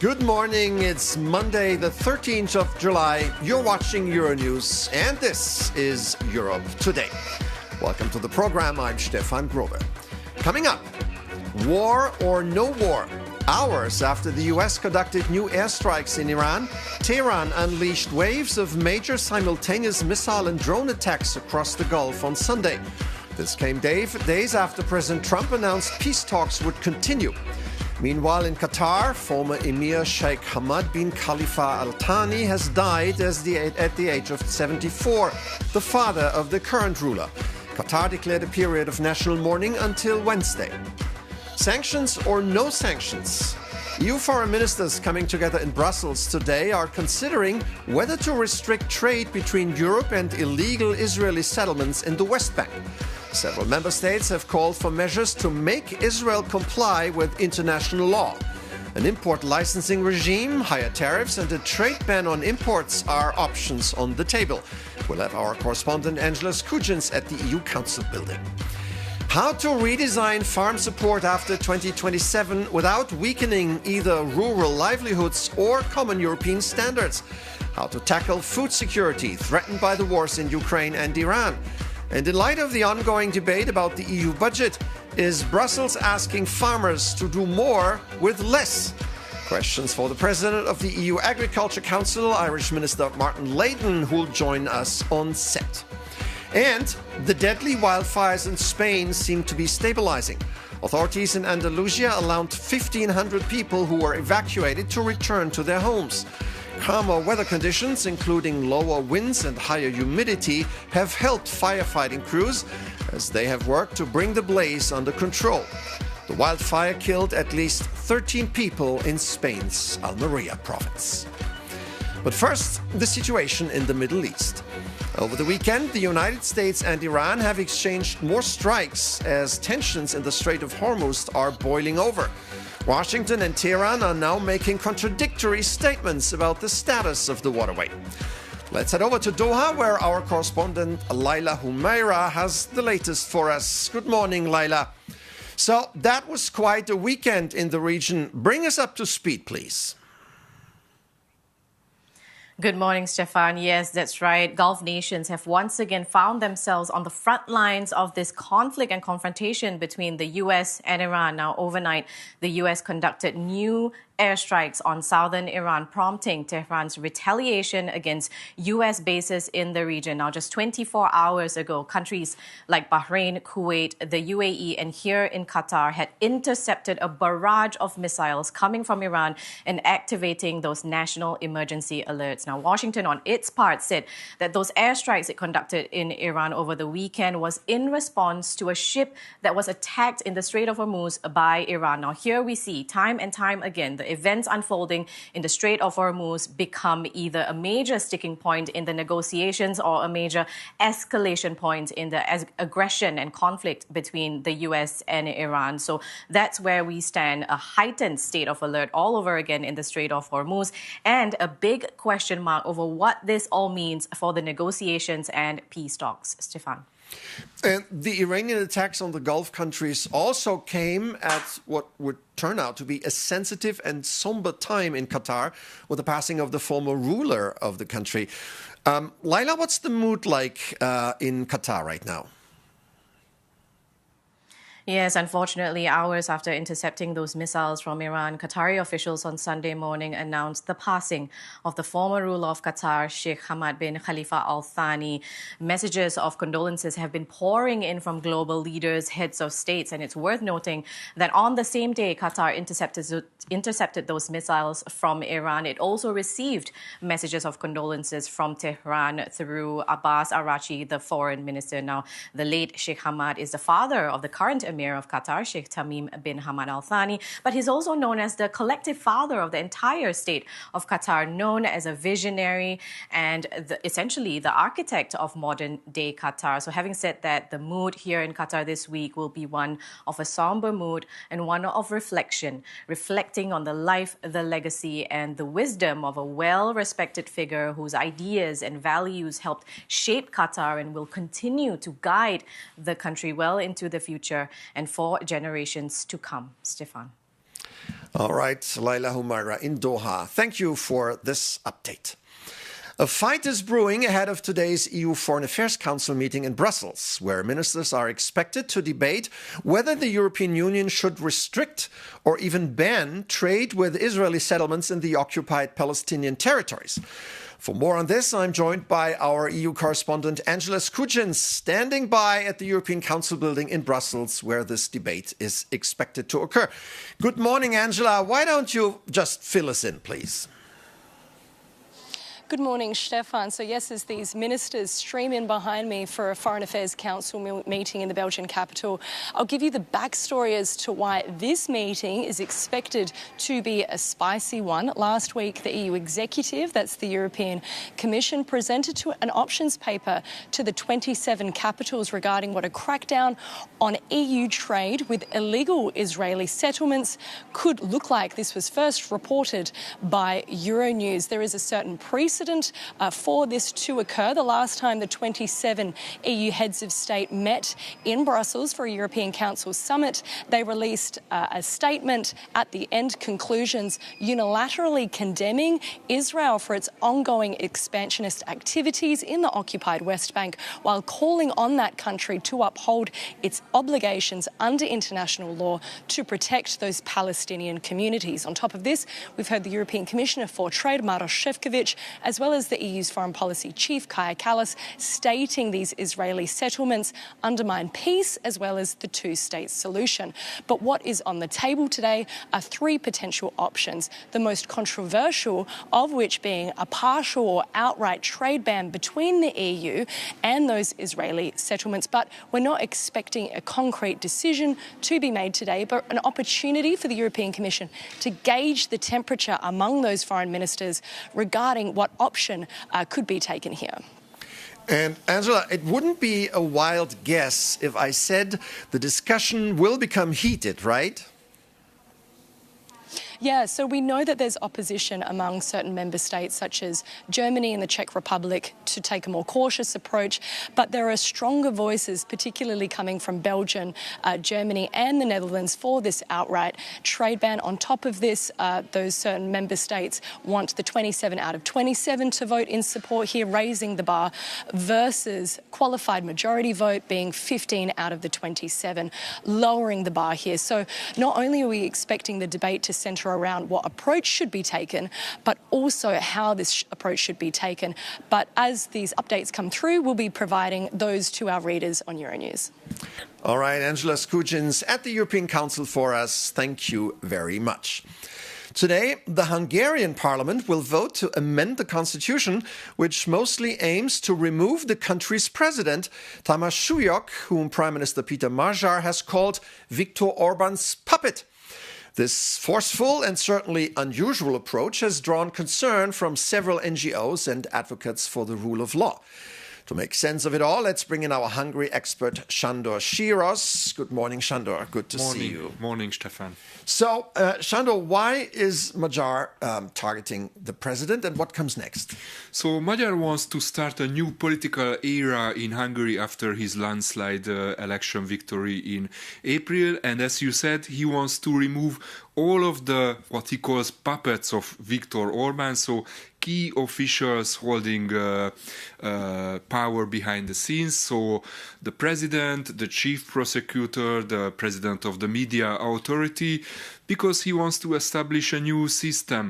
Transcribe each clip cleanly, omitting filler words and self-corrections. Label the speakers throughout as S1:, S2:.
S1: Good morning, it's Monday the 13th of July. You're watching Euronews and this is Europe Today. Welcome to the program, I'm Stefan Grobe. Coming up, war or no war? Hours after the US conducted new airstrikes in Iran, Teherán unleashed waves of major simultaneous missile and drone attacks across the Gulf on Sunday. This came days after President Trump announced peace talks would continue. Meanwhile, in Qatar, former Emir Sheikh Hamad bin Khalifa Al Thani has died at the age of 74, the father of the current ruler. Qatar declared a period of national mourning until Wednesday. Sanctions or no sanctions? EU foreign ministers coming together in Brussels today are considering whether to restrict trade between Europe and illegal Israeli settlements in the West Bank. Several member states have called for measures to make Israel comply with international law. An import licensing regime, higher tariffs, and a trade ban on imports are options on the table. We'll have our correspondent Angelos Kujins at the EU Council building. How to redesign farm support after 2027 without weakening either rural livelihoods or common European standards. How to tackle food security threatened by the wars in Ukraine and Iran. And in light of the ongoing debate about the EU budget, is Brussels asking farmers to do more with less? Questions for the president of the EU Agriculture Council, Irish Minister Martin Layton, who'll join us on set. And the deadly wildfires in Spain seem to be stabilizing. Authorities in Andalusia allowed 1,500 people who were evacuated to return to their homes. Calmer weather conditions, including lower winds and higher humidity, have helped firefighting crews as they have worked to bring the blaze under control. The wildfire killed at least 13 people in Spain's Almeria province. But first, the situation in the Middle East. Over the weekend, the United States and Iran have exchanged more strikes as tensions in the Strait of Hormuz are boiling over. Washington and Tehran are now making contradictory statements about the status of the waterway. Let's head over to Doha, where our correspondent Laila Humaira has the latest for us. Good morning, Laila. So that was quite a weekend in the region. Bring us up to speed, please.
S2: Good morning, Stefan. Yes, that's right. Gulf nations have once again found themselves on the front lines of this conflict and confrontation between the U.S. and Iran. Now, overnight, the U.S. conducted new airstrikes on southern Iran, prompting Tehran's retaliation against U.S. bases in the region. Now, just 24 hours ago, countries like Bahrain, Kuwait, the UAE, and here in Qatar had intercepted a barrage of missiles coming from Iran and activating those national emergency alerts. Now, Washington, on its part, said that those airstrikes it conducted in Iran over the weekend was in response to a ship that was attacked in the Strait of Hormuz by Iran. Now, here we see time and time again the events unfolding in the Strait of Hormuz become either a major sticking point in the negotiations or a major escalation point in the aggression and conflict between the U.S. and Iran. So that's where we stand, a heightened state of alert all over again in the Strait of Hormuz, and a big question mark over what this all means for the negotiations and peace talks. Stefan.
S1: And the Iranian attacks on the Gulf countries also came at what would turn out to be a sensitive and somber time in Qatar with the passing of the former ruler of the country. Laila, what's the mood like in Qatar right now?
S2: Yes, unfortunately, hours after intercepting those missiles from Iran, Qatari officials on Sunday morning announced the passing of the former ruler of Qatar, Sheikh Hamad bin Khalifa Al Thani. Messages of condolences have been pouring in from global leaders, heads of states, and it's worth noting that on the same day Qatar intercepted those missiles from Iran, it also received messages of condolences from Tehran through Abbas Araghchi, the foreign minister. Now, the late Sheikh Hamad is the father of the current Emir of Qatar, Sheikh Tamim bin Hamad Al Thani, but he's also known as the collective father of the entire state of Qatar, known as a visionary and essentially the architect of modern-day Qatar. So having said that, the mood here in Qatar this week will be one of a somber mood and one of reflection, reflecting on the life, the legacy, and the wisdom of a well-respected figure whose ideas and values helped shape Qatar and will continue to guide the country well into the future and for generations to come. Stefan.
S1: All right, Laila Humaira in Doha. Thank you for this update. A fight is brewing ahead of today's EU Foreign Affairs Council meeting in Brussels, where ministers are expected to debate whether the European Union should restrict or even ban trade with Israeli settlements in the occupied Palestinian territories. For more on this, I'm joined by our EU correspondent Angela Skujins, standing by at the European Council building in Brussels, where this debate is expected to occur. Good morning, Angela. Why don't you just fill us in, please?
S3: Good morning, Stefan. So yes, as these ministers stream in behind me for a Foreign Affairs Council meeting in the Belgian capital, I'll give you the backstory as to why this meeting is expected to be a spicy one. Last week, the EU executive, that's the European Commission, presented an options paper to the 27 capitals regarding what a crackdown on EU trade with illegal Israeli settlements could look like. This was first reported by Euronews. There is a certain precedent for this to occur. The last time the 27 EU heads of state met in Brussels for a European Council summit, they released a statement at the end, conclusions unilaterally condemning Israel for its ongoing expansionist activities in the occupied West Bank, while calling on that country to uphold its obligations under international law to protect those Palestinian communities. On top of this, we've heard the European Commissioner for Trade, Maros Šefčovič, as well as the EU's foreign policy chief, Kaja Kallas, stating these Israeli settlements undermine peace as well as the two-state solution. But what is on the table today are three potential options, the most controversial of which being a partial or outright trade ban between the EU and those Israeli settlements. But we're not expecting a concrete decision to be made today, but an opportunity for the European Commission to gauge the temperature among those foreign ministers regarding what option could be taken here.
S1: And Angela, it wouldn't be a wild guess if I said the discussion will become heated, right?
S3: Yeah, so we know that there's opposition among certain member states, such as Germany and the Czech Republic, to take a more cautious approach. But there are stronger voices, particularly coming from Belgium, Germany and the Netherlands, for this outright trade ban. On top of this, those certain member states want the 27 out of 27 to vote in support here, raising the bar, versus qualified majority vote being 15 out of the 27, lowering the bar here. So not only are we expecting the debate to centre around what approach should be taken, but also how this approach should be taken. But as these updates come through, we'll be providing those to our readers on Euronews.
S1: All right, Angela Skujins at the European Council for us. Thank you very much. Today, the Hungarian parliament will vote to amend the constitution, which mostly aims to remove the country's president, Tamás Súlyog, whom Prime Minister Peter Magyar has called Viktor Orban's puppet. This forceful and certainly unusual approach has drawn concern from several NGOs and advocates for the rule of law. To make sense of it all, let's bring in our Hungary expert, Sándor Síros. Good morning, Sándor. Good to see you.
S4: Morning, Stefan.
S1: So, Sándor, why is Magyar targeting the president, and what comes next?
S4: So, Magyar wants to start a new political era in Hungary after his landslide election victory in April. And as you said, he wants to remove all of the, what he calls, puppets of Viktor Orban, so key officials holding power behind the scenes, so the president, the chief prosecutor, the president of the media authority, because he wants to establish a new system.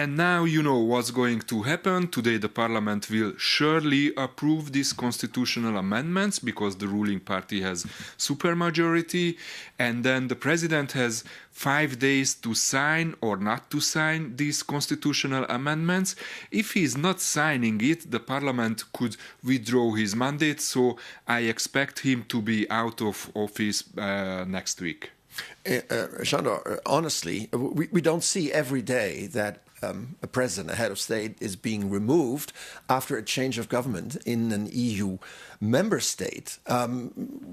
S4: And now you know what's going to happen. Today the parliament will surely approve these constitutional amendments because the ruling party has supermajority, and then the president has 5 days to sign or not to sign these constitutional amendments. If he is not signing it, the parliament could withdraw his mandate, so I expect him to be out of office next week.
S1: Sándor, honestly, we don't see every day that a president, a head of state, is being removed after a change of government in an EU member state.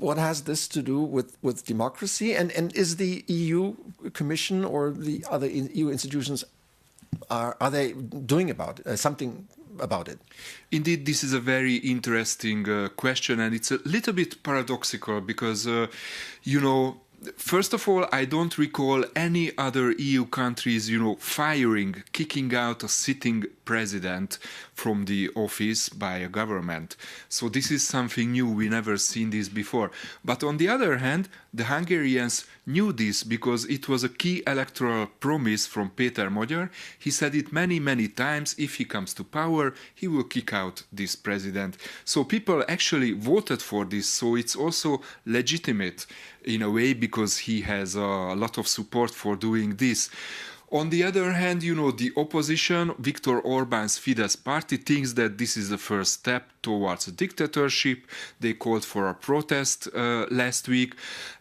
S1: What has this to do with democracy? And is the EU Commission or the other EU institutions, are they doing something about it?
S4: Indeed, this is a very interesting question, and it's a little bit paradoxical because, first of all, I don't recall any other EU countries, firing, kicking out a sitting president from the office by a government. So this is something new. We never seen this before. But on the other hand, the Hungarians knew this because it was a key electoral promise from Péter Magyar. He said it many, many times. If he comes to power, he will kick out this president. So people actually voted for this. So it's also legitimate in a way because he has a lot of support for doing this. On the other hand, the opposition, Viktor Orbán's Fidesz party, thinks that this is the first step towards a dictatorship. They called for a protest last week.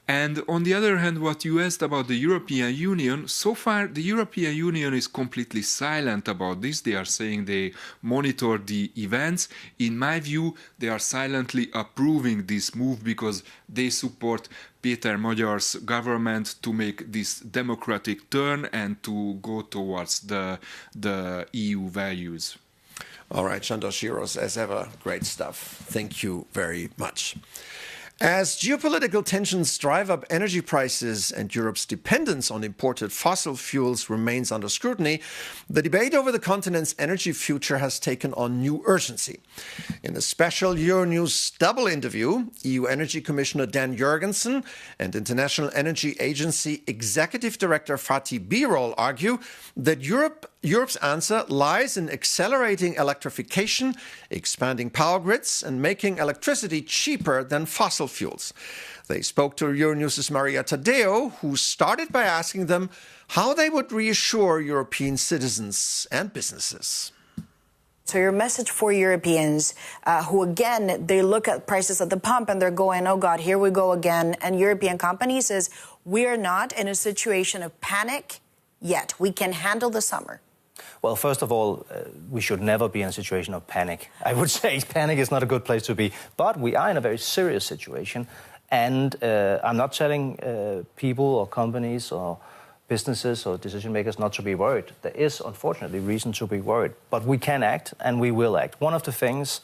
S4: And on the other hand, what you asked about the European Union, so far the European Union is completely silent about this. They are saying they monitor the events. In my view, they are silently approving this move because they support Péter Magyar's government to make this democratic turn and to go towards the EU values.
S1: All right, Sándor Síros, as ever, great stuff. Thank you very much. As geopolitical tensions drive up energy prices and Europe's dependence on imported fossil fuels remains under scrutiny, the debate over the continent's energy future has taken on new urgency. In a special Euronews double interview, EU Energy Commissioner Dan Jurgensen and International Energy Agency Executive Director Fatih Birol argue that Europe's answer lies in accelerating electrification, expanding power grids, and making electricity cheaper than fossil fuels. They spoke to Euronews' Maria Tadeo, who started by asking them how they would reassure European citizens and businesses.
S5: So your message for Europeans who, again, they look at prices at the pump and they're going, oh, God, here we go again. And European companies is, we're not in a situation of panic yet. We can handle the summer.
S6: Well, first of all, we should never be in a situation of panic. I would say panic is not a good place to be. But we are in a very serious situation. And I'm not telling people or companies or businesses or decision makers not to be worried. There is, unfortunately, reason to be worried. But we can act, and we will act. One of the things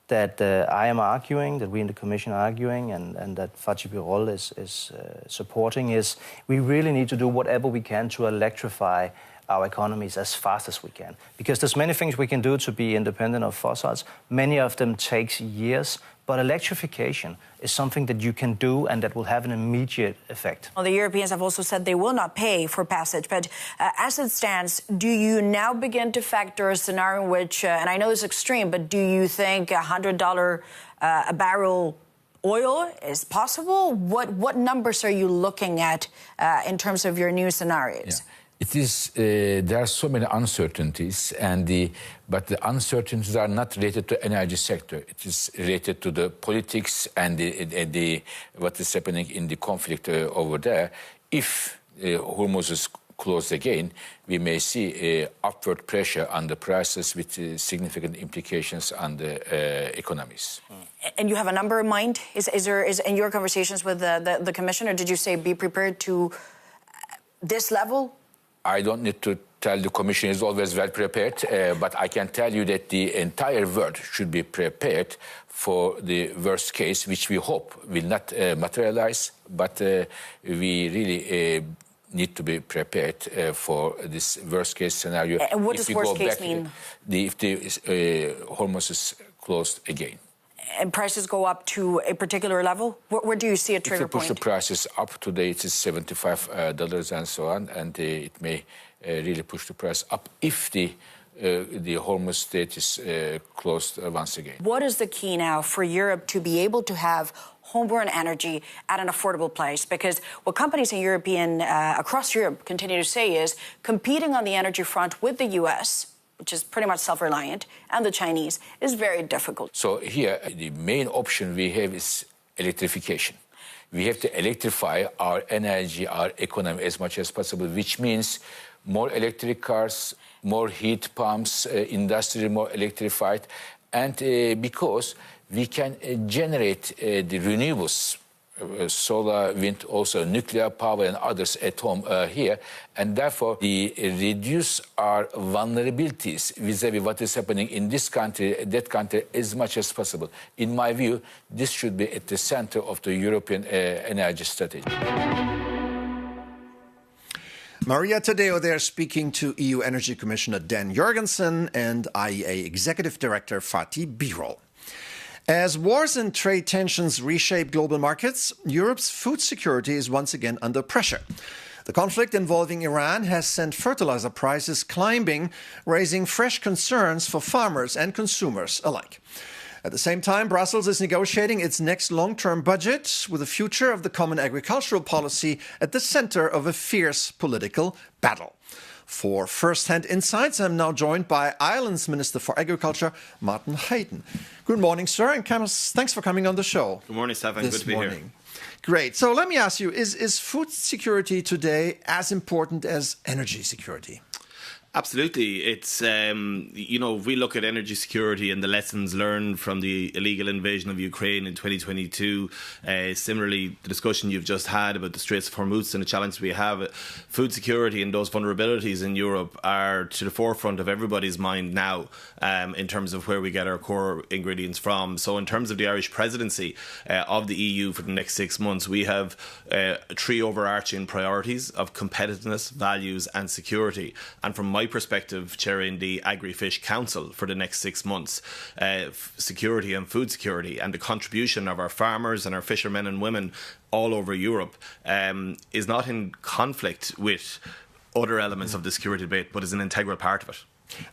S6: that I am arguing, that we in the Commission are arguing, and that Fatih Birol is supporting, is we really need to do whatever we can to electrify our economies as fast as we can. Because there's many things we can do to be independent of fossils. Many of them takes years, but electrification is something that you can do and that will have an immediate effect.
S5: Well, the Europeans have also said they will not pay for passage, but as it stands, do you now begin to factor a scenario in which, and I know it's extreme, but do you think $100 a barrel oil is possible? What numbers are you looking at in terms of your new scenarios?
S7: Yeah. It is. There are so many uncertainties, but the uncertainties are not related to the energy sector. It is related to the politics and what is happening in the conflict over there. If Hormuz is closed again, we may see upward pressure on the prices with significant implications on the economies.
S5: And you have a number in mind? Is in your conversations with the Commissioner, did you say be prepared to this level?
S7: I don't need to tell the Commission is always well prepared, but I can tell you that the entire world should be prepared for the worst case, which we hope will not materialize, but we really need to be prepared for this worst case scenario.
S5: And what does worst case mean?
S7: If the Hormuz is closed again.
S5: and prices go up to a particular level? Where do you see a trigger point?
S7: If you push the prices up today, it is $75 and so on, and it may really push the price up if the Hormuz Strait is closed once again.
S5: What is the key now for Europe to be able to have homegrown energy at an affordable price? Because what companies in across Europe continue to say is competing on the energy front with the U.S., which is pretty much self-reliant, and the Chinese, is very difficult.
S7: So here, the main option we have is electrification. We have to electrify our energy, our economy as much as possible, which means more electric cars, more heat pumps, industry more electrified, and because we can generate the renewables, solar, wind, also nuclear power and others at home here, and therefore reduce our vulnerabilities vis-à-vis what is happening in this country, that country, as much as possible. In my view, this should be at the center of the European energy strategy.
S1: Maria Tadeo there speaking to EU Energy Commissioner Dan Jorgensen and IEA Executive Director Fatih Birol. As wars and trade tensions reshape global markets, Europe's food security is once again under pressure. The conflict involving Iran has sent fertilizer prices climbing, raising fresh concerns for farmers and consumers alike. At the same time, Brussels is negotiating its next long-term budget with the future of the common agricultural policy at the center of a fierce political battle. For first-hand insights, I'm now joined by Ireland's Minister for Agriculture, Martin Hayden. Good morning, sir, and thanks for coming on the show.
S8: Good morning, Stefan. Good to be here.
S1: Great. So let me ask you, is food security today as important as energy security?
S8: Absolutely. It's, we look at energy security and the lessons learned from the illegal invasion of Ukraine in 2022. Similarly, the discussion you've just had about the Straits of Hormuz and the challenge we have, food security and those vulnerabilities in Europe are to the forefront of everybody's mind now in terms of where we get our core ingredients from. So in terms of the Irish presidency of the EU for the next 6 months, we have 3 overarching priorities of competitiveness, values and security. And from my perspective, chairing the Agri-Fish Council for the next 6 months, security and food security and the contribution of our farmers and our fishermen and women all over Europe is not in conflict with other elements of the security debate, but is an integral part of it.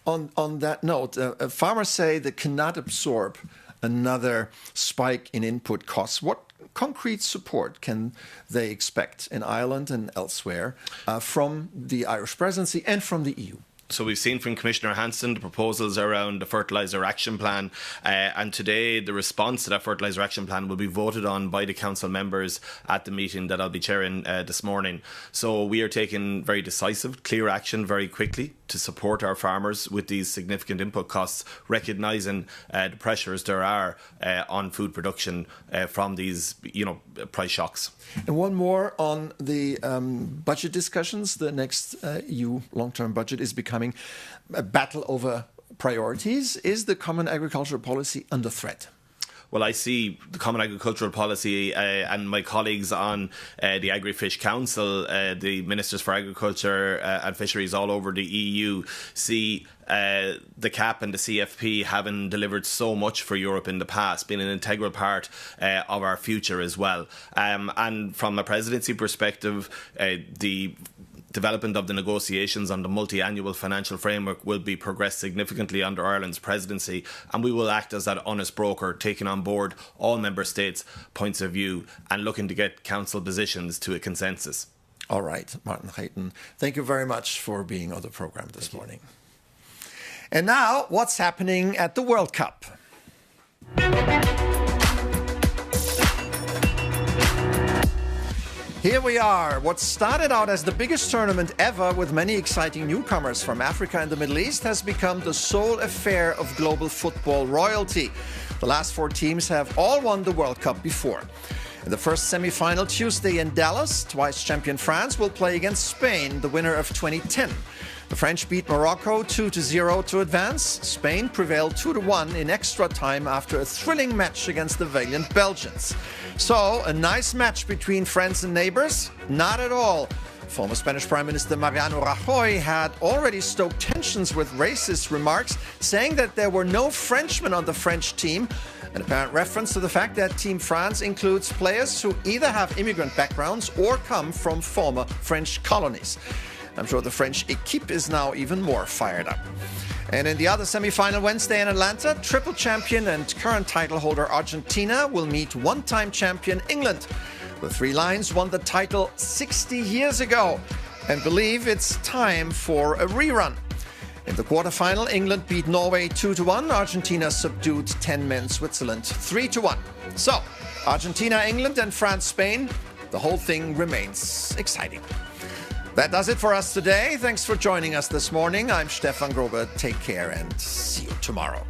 S1: On that note, farmers say they cannot absorb another spike in input costs. What concrete support can they expect in Ireland and elsewhere from the Irish presidency and from the EU?
S8: So we've seen from Commissioner Hansen the proposals around the Fertiliser Action Plan, and today the response to that Fertiliser Action Plan will be voted on by the Council members at the meeting that I'll be chairing this morning. So we are taking very decisive, clear action very quickly to support our farmers with these significant input costs, recognising the pressures there are on food production from these, price shocks.
S1: And one more on the budget discussions. The next EU long-term budget is becoming a battle over priorities. Is the common agricultural policy under threat?
S8: Well, I see the Common Agricultural Policy and my colleagues on the Agri-Fish Council, the Ministers for Agriculture and Fisheries all over the EU, see the CAP and the CFP having delivered so much for Europe in the past, being an integral part of our future as well. And from a presidency perspective, the development of the negotiations on the multi-annual financial framework will be progressed significantly under Ireland's presidency, and we will act as that honest broker, taking on board all member states' points of view and looking to get council positions to a consensus.
S1: All right, Martin Hayden, thank you very much for being on the program this morning. And now, what's happening at the World Cup? Here we are. What started out as the biggest tournament ever with many exciting newcomers from Africa and the Middle East has become the sole affair of global football royalty. The last 4 teams have all won the World Cup before. In the first semi-final Tuesday in Dallas, twice champion France will play against Spain, the winner of 2010. The French beat Morocco 2-0 to advance. Spain prevailed 2-1 in extra time after a thrilling match against the valiant Belgians. So, a nice match between friends and neighbors? Not at all. Former Spanish Prime Minister Mariano Rajoy had already stoked tensions with racist remarks, saying that there were no Frenchmen on the French team, an apparent reference to the fact that Team France includes players who either have immigrant backgrounds or come from former French colonies. I'm sure the French equipe is now even more fired up. And in the other semi-final Wednesday in Atlanta, triple champion and current title holder Argentina will meet one-time champion England. The Three Lions won the title 60 years ago and believe it's time for a rerun. In the quarterfinal, England beat Norway 2-1. Argentina subdued 10-men Switzerland 3-1. So, Argentina, England and France, Spain, the whole thing remains exciting. That does it for us today. Thanks for joining us this morning. I'm Stefan Grobe. Take care and see you tomorrow.